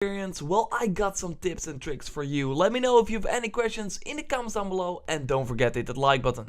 experience? Well, I got some tips and tricks for you. Let me know if you have any questions in the comments down below, and don't forget to hit that like button.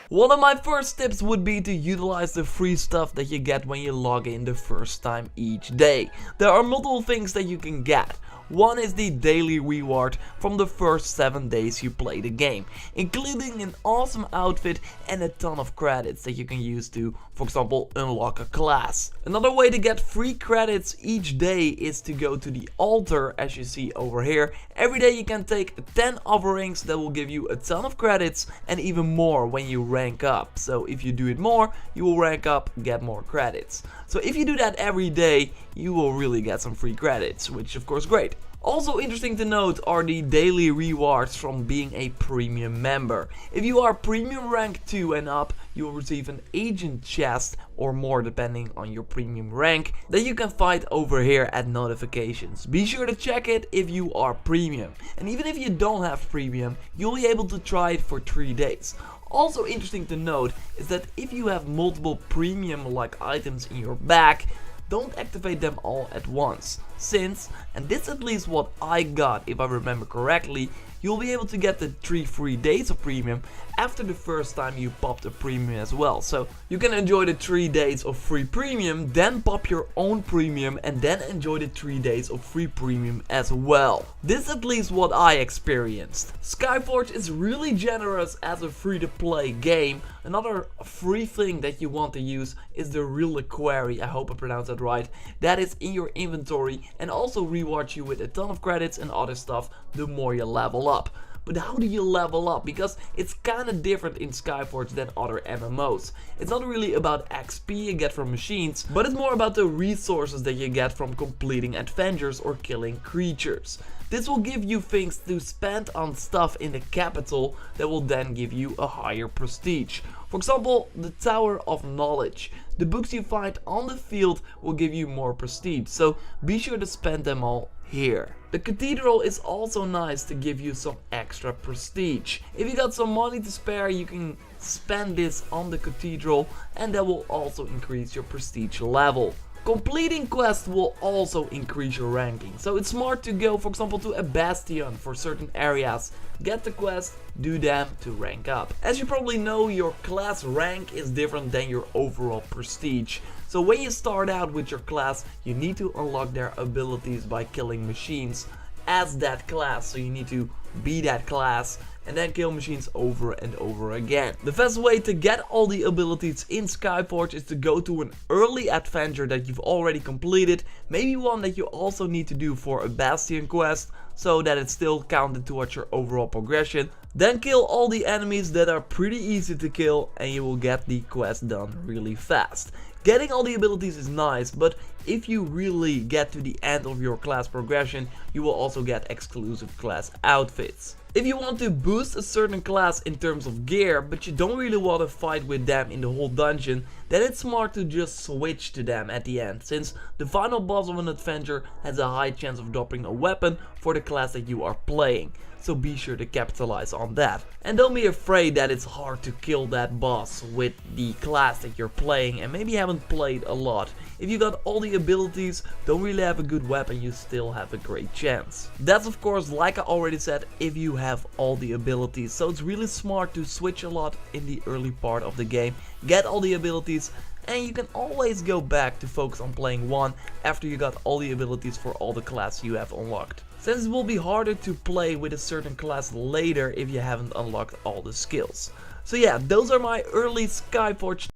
One of my first tips would be to utilize the free stuff that you get when you log in the first time each day. There are multiple things that you can get. One is the daily reward from the first 7 days you play the game, including an awesome outfit and a ton of credits that you can use to, for example, unlock a class. Another way to get free credits each day is to go to the altar, as you see over here. Every day you can take 10 offerings that will give you a ton of credits and even more when you rank up. So if you do it more, you will rank up, get more credits. So if you do that every day, you will really get some free credits, which is of course great. Also interesting to note are the daily rewards from being a premium member. If you are premium rank 2 and up, you will receive an agent chest or more depending on your premium rank that you can find over here at notifications. Be sure to check it if you are premium. And even if you don't have premium, you'll be able to try it for 3 days. Also interesting to note is that if you have multiple premium like items in your bag, don't activate them all at once, since, and this is at least what I got if I remember correctly, you'll be able to get the 3 free days of premium after the first time you pop the premium as well. So you can enjoy the 3 days of free premium, then pop your own premium and then enjoy the 3 days of free premium as well. This is at least what I experienced. Skyforge is really generous as a free to play game. Another free thing that you want to use is the reliquary, I hope I pronounced that right, that is in your inventory and also rewards you with a ton of credits and other stuff the more you level up. But how do you level up? Because it's kinda different in Skyforge than other MMOs. It's not really about XP you get from machines, but it's more about the resources that you get from completing adventures or killing creatures. This will give you things to spend on stuff in the capital that will then give you a higher prestige. For example, the Tower of Knowledge. The books you find on the field will give you more prestige, so be sure to spend them all here. The cathedral is also nice to give you some extra prestige. If you got some money to spare, you can spend this on the cathedral and that will also increase your prestige level. Completing quests will also increase your ranking, so it's smart to go, for example, to a bastion for certain areas, get the quest, do them to rank up. As you probably know, your class rank is different than your overall prestige. So when you start out with your class, you need to unlock their abilities by killing machines as that class, so you need to be that class and then kill machines over and over again. The best way to get all the abilities in Skyforge is to go to an early adventure that you've already completed, maybe one that you also need to do for a bastion quest, so that it's still counted towards your overall progression. Then kill all the enemies that are pretty easy to kill and you will get the quest done really fast. Getting all the abilities is nice, but if you really get to the end of your class progression, you will also get exclusive class outfits. If you want to boost a certain class in terms of gear, but you don't really want to fight with them in the whole dungeon, then it's smart to just switch to them at the end, since the final boss of an adventure has a high chance of dropping a weapon for the class that you are playing. So be sure to capitalize on that. And don't be afraid that it's hard to kill that boss with the class that you're playing and maybe haven't played a lot. If you got all the abilities, don't really have a good weapon, you still have a great chance. That's of course, like I already said, if you have all the abilities. So it's really smart to switch a lot in the early part of the game, get all the abilities, and you can always go back to focus on playing one after you got all the abilities for all the classes you have unlocked. Since it will be harder to play with a certain class later if you haven't unlocked all the skills. So yeah, those are my early Skyforge